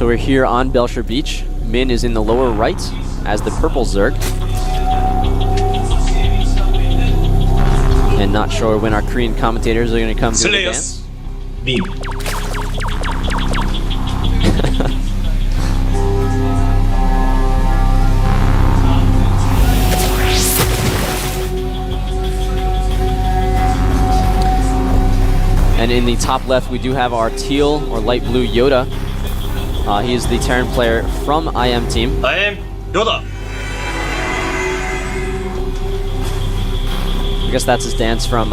So we're here on Belcher Beach. Min is in the lower right as the purple Zerg. And not sure when our Korean commentators are going to come to the dance. Beam. And in the top left, we do have our teal or light blue YoDa. He is the Terran player from IM team. I am YoDa. I guess that's his dance from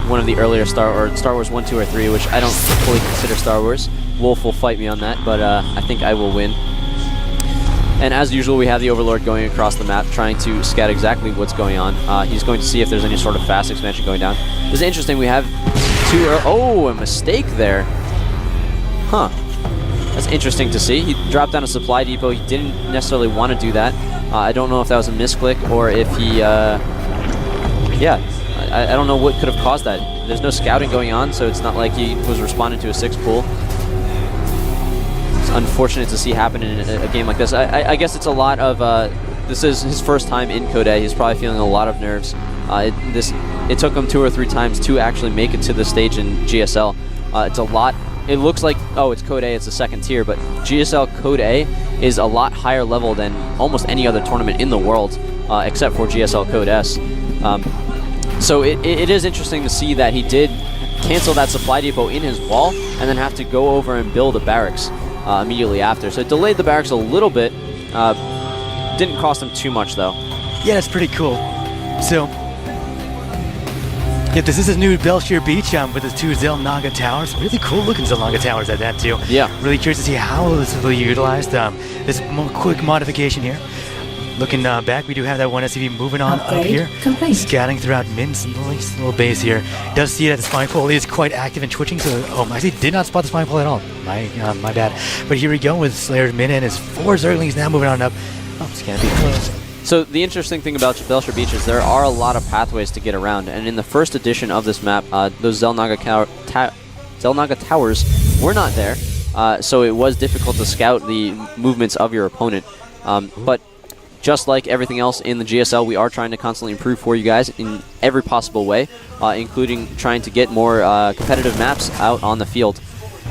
one of the earlier Star Wars 1, 2, or 3, which I don't fully consider Star Wars. Wolf will fight me on that, but I think I will win. And as usual, we have the Overlord going across the map, trying to scout exactly what's going on. He's going to see if there's any sort of fast expansion going down. It's interesting, we have a mistake there. Huh. That's interesting to see. He dropped down a supply depot. He didn't necessarily want to do that. I don't know if that was a misclick or if he... I don't know what could have caused that. There's no scouting going on, so it's not like he was responding to a 6 pool. It's unfortunate to see happen in a game like this. I guess it's a lot of... this is his first time in Code A. He's probably feeling a lot of nerves. It took him 2 or 3 times to actually make it to the stage in GSL. It's a lot... It looks like, oh, it's Code A, it's the second tier, but GSL Code A is a lot higher level than almost any other tournament in the world, except for GSL Code S. So it is interesting to see that he did cancel that supply depot in his wall and then have to go over and build a barracks immediately after. So it delayed the barracks a little bit. Didn't cost him too much, though. Yeah, that's pretty cool. So, yeah, this is his new Belcher Beach with his 2 Zelnaga towers. Really cool looking Zelnaga towers at that, too. Yeah. Really curious to see how this will be utilized. This quick modification here. Looking back, we do have that one SCV moving on up here, scouting throughout Min's little base here. Does see that the spine pole is quite active and twitching, so actually did not spot the spine pole at all. My bad. But here we go with Slayer's Min and his 4 Zerglings now moving on up. Oh, it's gonna be close. So the interesting thing about Belcher Beach is there are a lot of pathways to get around, and in the first edition of this map, those Zelnaga towers were not there, so it was difficult to scout the movements of your opponent. But just like everything else in the GSL, we are trying to constantly improve for you guys in every possible way, including trying to get more competitive maps out on the field.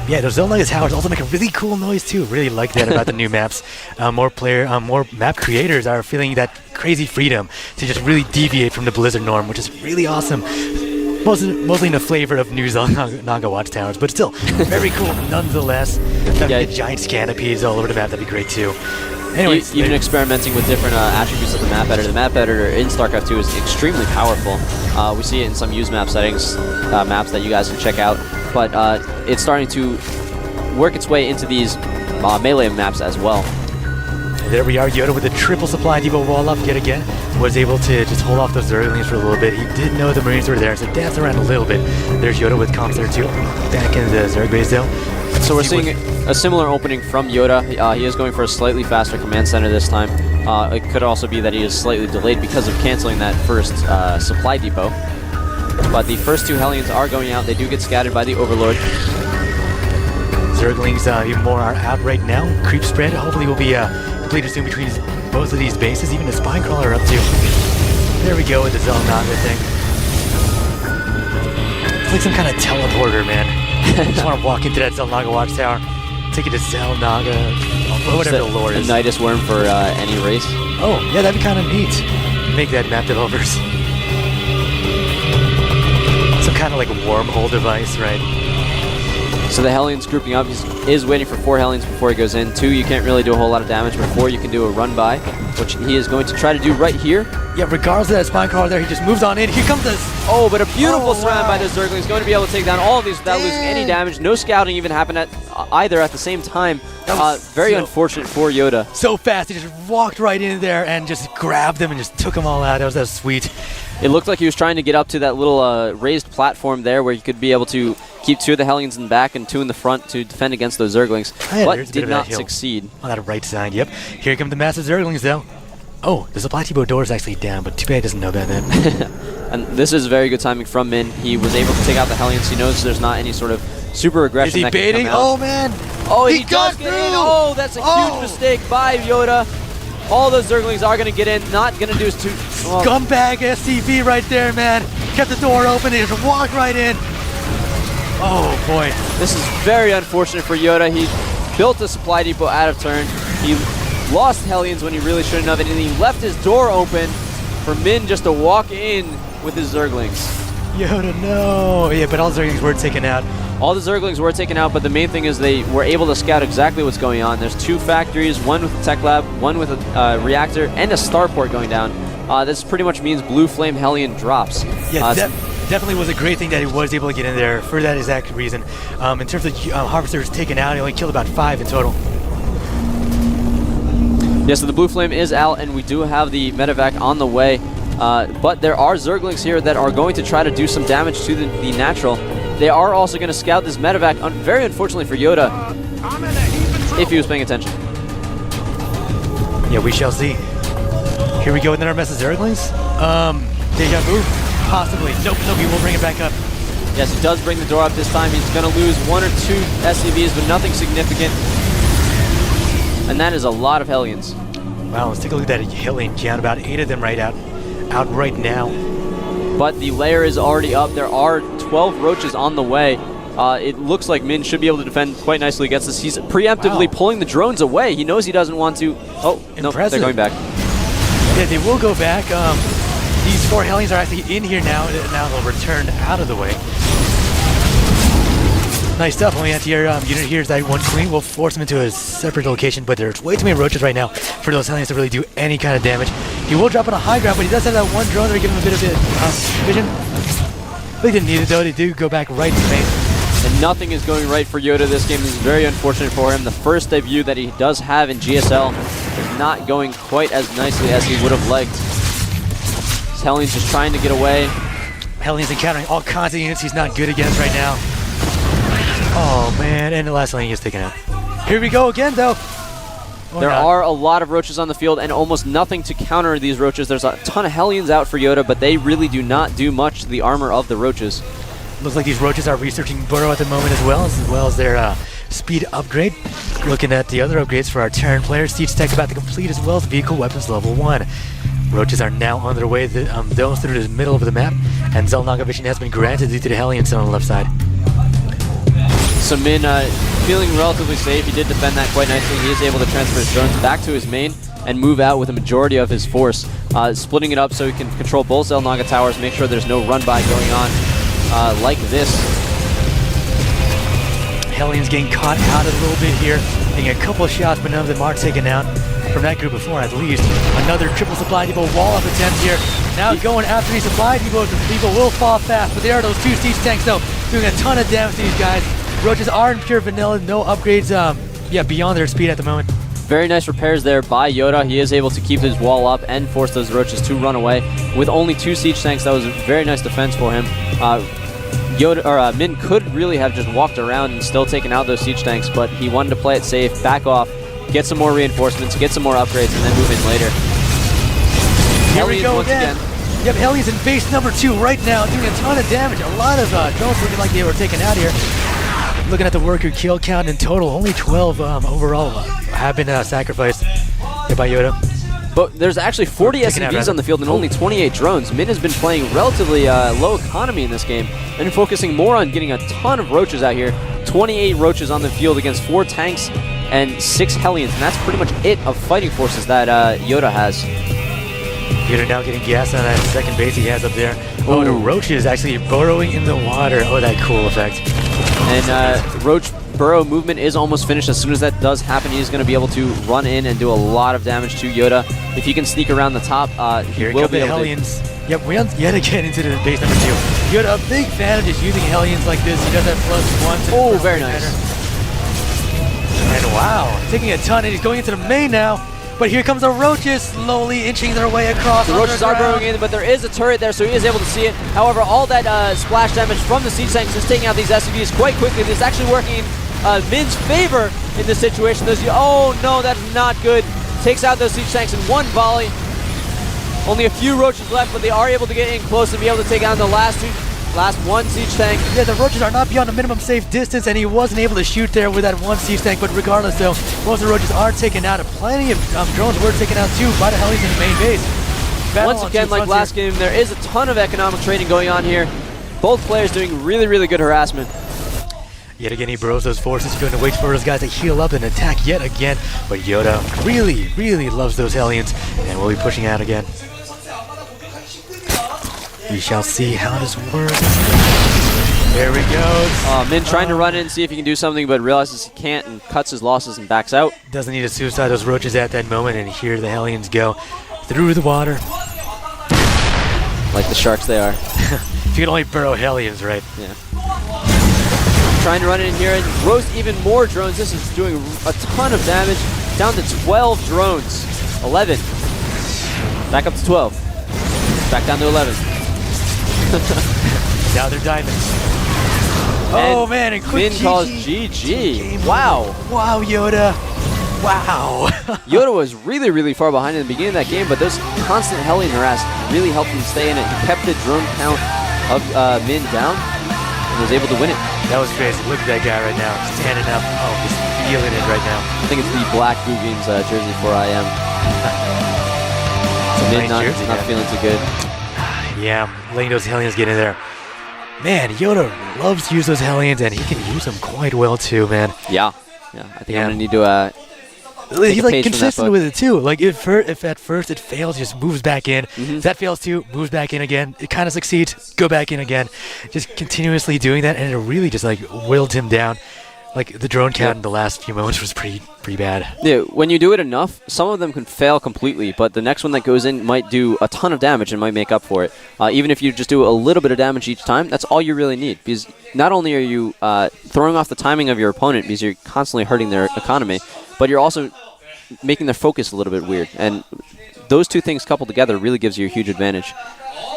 Yeah, those Zelnaga towers also make a really cool noise too. Really like that about the new maps. More map creators are feeling that crazy freedom to just really deviate from the Blizzard norm, which is really awesome. Mostly in the flavor of new Zelnaga watchtowers, but still very cool nonetheless. Yeah, giant canopies all over the map, that'd be great too. Anyways, even experimenting with different attributes of the map editor. The map editor in StarCraft 2 is extremely powerful. We see it in some use map settings, maps that you guys can check out. But it's starting to work its way into these melee maps as well. There we are, YoDa with a triple supply depot wall up yet again. Was able to just hold off those Zerglings for a little bit. He did know the Marines were there, so danced around a little bit. There's YoDa with comms there too. Back in the Zerg base though. So we're seeing a similar opening from YoDa. He is going for a slightly faster command center this time. It could also be that he is slightly delayed because of canceling that first supply depot. But the first 2 Hellions are going out. They do get scattered by the Overlord. Zerglings even more are out right now. Creep spread hopefully will be completed soon between both of these bases. Even the Spinecrawler up too. There we go with the Zelnaga thing. It's like some kind of teleporter, man. Just want to walk into that Zelnaga watchtower, take it to Zelnaga, whatever the lore is. A Nidus worm for any race. Oh, yeah, that'd be kind of neat. Make that map developers. Some kind of like wormhole device, right? So the Hellions grouping up. He is waiting for 4 Hellions before he goes in. 2, you can't really do a whole lot of damage. But 4, you can do a run by, which he is going to try to do right here. Yeah, regardless of that Spinecrawler there, he just moves on in. Here comes this. Oh, but a beautiful surround by the Zerglings. Going to be able to take down all of these without losing any damage. No scouting even happened either at the same time. Very unfortunate for YoDa. So fast, he just walked right in there and just grabbed them and just took them all out. That was sweet. It looked like he was trying to get up to that little raised platform there where he could be able to keep 2 of the Hellions in the back and 2 in the front to defend against those Zerglings, but did not succeed. On that right side, yep. Here come the massive Zerglings, though. Oh, the supply depot door is actually down, but too bad he doesn't know about that. And this is very good timing from Min. He was able to take out the Hellions. He knows there's not any sort of super aggression. Is he baiting? Oh, man! Oh, he got does get through. in. Oh, that's a huge mistake by YoDa. All those Zerglings are going to get in. Not going to do is too... Well, Scumbag SCV right there, man. Kept the door open and just walked right in. Oh, boy. this is very unfortunate for YoDa. He built a supply depot out of turn. He lost Hellions when he really shouldn't have, and he left his door open for Min just to walk in with his Zerglings. YoDa, no. Yeah, but all the Zerglings were taken out. All the Zerglings were taken out, but the main thing is they were able to scout exactly what's going on. There's 2 factories, one with a tech lab, one with a reactor, and a starport going down. This pretty much means Blue Flame Hellion drops. Yeah, definitely was a great thing that he was able to get in there for that exact reason. In terms of Harvesters taken out, he only killed about 5 in total. Yeah, so the Blue Flame is out, and we do have the medevac on the way. But there are Zerglings here that are going to try to do some damage to the natural. They are also going to scout this medevac, very unfortunately for YoDa, if he was paying attention. Yeah, we shall see. Here we go with another mess of Zerglings. Deja vu? Possibly. Nope, he will bring it back up. Yes, he does bring the door up this time. He's going to lose 1 or 2 SCVs, but nothing significant. And that is a lot of Hellions. Wow, let's take a look at that Hellion count. About 8 of them out right now. But the layer is already up. There are 12 roaches on the way. It looks like Min should be able to defend quite nicely against this. He's preemptively pulling the drones away. He knows he doesn't want to. Oh, no, they're going back. Yeah, they will go back. These 4 Hellions are actually in here now. Now they'll return out of the way. Nice stuff. Only anti-air unit here is that one queen. We'll force him into a separate location, but there's way too many roaches right now for those Hellions to really do any kind of damage. He will drop on a high ground, but he does have that one drone that will give him a bit of vision. But he didn't need it though. They do go back right to main. And nothing is going right for YoDa this game. This is very unfortunate for him. The first debut that he does have in GSL is not going quite as nicely as he would have liked. This Hellion's just trying to get away. Hellion's encountering all kinds of units he's not good against right now. Oh man, and the last Hellion is taken out. Here we go again though. There are a lot of roaches on the field and almost nothing to counter these roaches. There's a ton of Hellions out for YoDa, but they really do not do much to the armor of the roaches. Looks like these roaches are researching Burrow at the moment as well as their speed upgrade. Looking at the other upgrades for our Terran players, Siege Tech about to complete as well as Vehicle Weapons level 1. Roaches are now on their way those through the middle of the map, and Xel'Naga vision has been granted due to the Hellions on the left side. So Min feeling relatively safe. He did defend that quite nicely. He is able to transfer his drones back to his main and move out with a majority of his force, splitting it up so he can control both Xel'Naga towers, make sure there's no run-by going on like this. Hellions getting caught out a little bit here, getting a couple of shots, but none of them are taken out from that group before at least. Another triple supply depot wall-up attempt here. Now going after these supply depots, the people will fall fast, but there are those 2 siege tanks though, doing a ton of damage to these guys. Roaches are in pure vanilla, no upgrades beyond their speed at the moment. Very nice repairs there by YoDa. He is able to keep his wall up and force those roaches to run away. With only 2 siege tanks, that was a very nice defense for him. Min could really have just walked around and still taken out those siege tanks, but he wanted to play it safe, back off, get some more reinforcements, get some more upgrades, and then move in later. Here we go again. Yep, Hellions in base number 2 right now, doing a ton of damage. A lot of drones looking like they were taken out here. Looking at the worker kill count in total, only 12 overall have been sacrificed by YoDa. But there's actually 40 SCVs on the field and only 28 drones. Min has been playing relatively low economy in this game and focusing more on getting a ton of roaches out here. 28 roaches on the field against 4 tanks and 6 Hellions, and that's pretty much it of fighting forces that YoDa has. YoDa now getting gas on that second base he has up there. Oh, the roach is actually burrowing in the water. Oh, that cool effect. And roach burrow movement is almost finished. As soon as that does happen, he's going to be able to run in and do a lot of damage to YoDa. If he can sneak around the top, Here he will be the able Hellions. Yep, we're yet again into the base number 2. YoDa, a big fan of just using Hellions like this. He does that +1. Oh, very nice. And wow, taking a ton, and he's going into the main now. But here comes the roaches, slowly inching their way across. The roaches are burrowing in, but there is a turret there, so he is able to see it. However, all that splash damage from the siege tanks is taking out these SCVs quite quickly. This is actually working in Min's favor in this situation. Oh no, that's not good. Takes out those siege tanks in one volley. Only a few roaches left, but they are able to get in close and be able to take out the last last one siege tank. Yeah, the roaches are not beyond the minimum safe distance, and he wasn't able to shoot there with that one siege tank. But regardless, though, most of the roaches are taken out, and plenty of drones were taken out too by the Hellions in the main base. Once again, like last game, there is a ton of economic trading going on here. Both players doing really, really good harassment. Yet again, he burrows those forces. He's going to wait for those guys to heal up and attack yet again. But YoDa really, really loves those Hellions, and will be pushing out again. We shall see how this works. There he goes. Min trying to run in and see if he can do something, but realizes he can't and cuts his losses and backs out. Doesn't need to suicide those roaches at that moment, and here the Hellions go through the water. Like the sharks they are. If you can only burrow Hellions, right? Yeah. Trying to run in here and roast even more drones. This is doing a ton of damage. Down to 12 drones. 11. Back up to 12. Back down to 11. Now they're diamonds. Oh man, and quick Min calls GG. Wow. Wow, YoDa. Wow. YoDa was really, really far behind in the beginning of that game, but those constant Hellion harass really helped him stay in it. He kept the drone count of Min down and was able to win it. That was crazy. Look at that guy right now, standing up. Oh, just feeling it right now. I think it's the black Goo Games jersey for IM. Min not feeling too good. Yeah, letting those Hellions get in there. Man, YoDa loves to use those Hellions, and he can use them quite well too, man. Yeah. I think I'm gonna need to. He's like consistent with it too. Like if at first it fails, just moves back in. If that fails too, moves back in again. It kind of succeeds, go back in again. Just continuously doing that, and it really just like whittled him down. Like the drone count in the last few moments was pretty bad. Yeah, when you do it enough, some of them can fail completely, but the next one that goes in might do a ton of damage and might make up for it. Even if you just do a little bit of damage each time, that's all you really need. Because not only are you throwing off the timing of your opponent because you're constantly hurting their economy, but you're also making their focus a little bit weird. And those two things coupled together really gives you a huge advantage.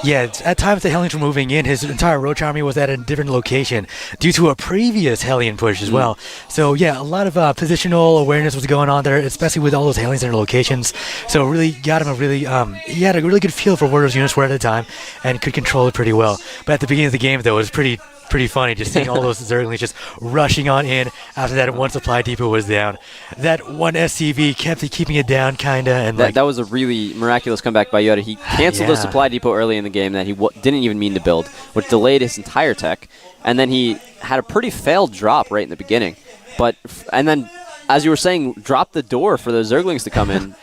Yeah, at times the Hellions were moving in. His entire Roach army was at a different location due to a previous Hellion push as well. So yeah, a lot of positional awareness was going on there, especially with all those Hellions in their locations. So it really got him a really, he had a really good feel for where those units were at the time and could control it pretty well. But at the beginning of the game, though, it was pretty funny just seeing all those Zerglings just rushing on in after that one supply depot was down. That one SCV kept keeping it down, kinda, and that was a really miraculous comeback by YoDa. He canceled the supply depot early in the game that he didn't even mean to build, which delayed his entire tech, and then he had a pretty failed drop right in the beginning. And then, as you were saying, dropped the door for those Zerglings to come in.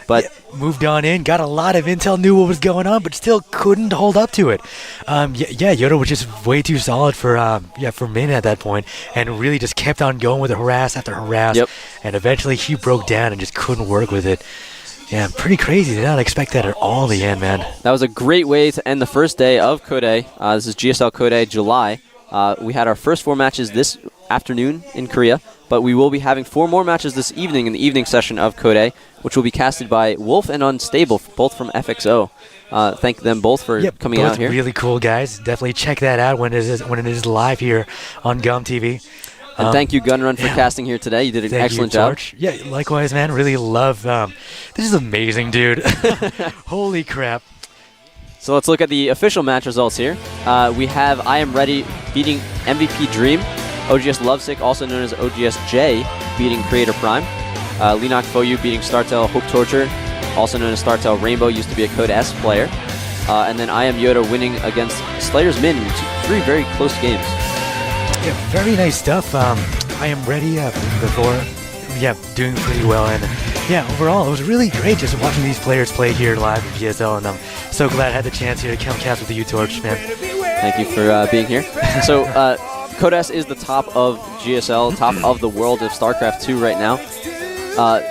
But moved on in, got a lot of intel, knew what was going on, but still couldn't hold up to it. YoDa was just way too solid for Min at that point, and really just kept on going with harass after harass, and eventually he broke down and just couldn't work with it. Yeah, pretty crazy. Did not expect that at all in the end, man. That was a great way to end the first day of Code A. This is GSL Code A July. We had our first 4 matches this afternoon in Korea, but we will be having 4 more matches this evening in the evening session of Code A, which will be casted by Wolf and Unstable, both from FXO. Thank them both for coming out here. Really cool guys. Definitely check that out when it is live here on GUM TV. And thank you, Gunrun, for casting here today. You did an excellent job. Yeah, likewise, man. Really love. This is amazing, dude. Holy crap. So let's look at the official match results here. We have I Am Ready beating MVP Dream, OGS Lovesick, also known as OGS J, beating Creator Prime, Linok Foyu beating StarTel Hope Torture, also known as StarTel Rainbow, used to be a Code S player, and then I Am YoDa winning against Slayer's Min, 3 very close games. Yeah, very nice stuff. I Am Ready before, doing pretty well, and overall it was really great just watching these players play here live in GSL, and I'm so glad I had the chance here to come cast with you, Torch, man. Thank you for being here. So, Code S is the top of GSL, top of the world of StarCraft 2 right now,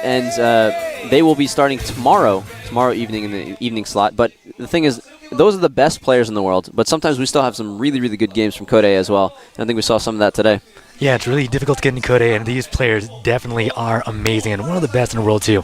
and they will be starting tomorrow evening in the evening slot. But the thing is, those are the best players in the world, but sometimes we still have some really, really good games from Code A as well. And I think we saw some of that today. Yeah, it's really difficult to get into Code A, and these players definitely are amazing and one of the best in the world too.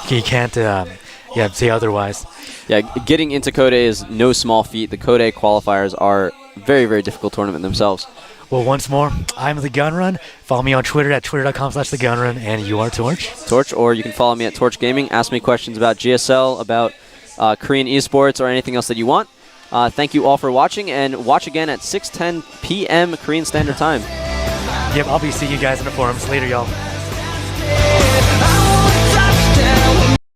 You can't say otherwise. Yeah, getting into Code A is no small feat. The Code A qualifiers are a very, very difficult tournament themselves. Well, once more, I'm The Gunrun. Follow me on Twitter at twitter.com/TheGunrun, and you are Torch. Torch, or you can follow me at Torch Gaming. Ask me questions about GSL, about Korean esports, or anything else that you want. Thank you all for watching, and watch again at 6:10 p.m. Korean Standard Time. Yep, I'll be seeing you guys in the forums later, y'all.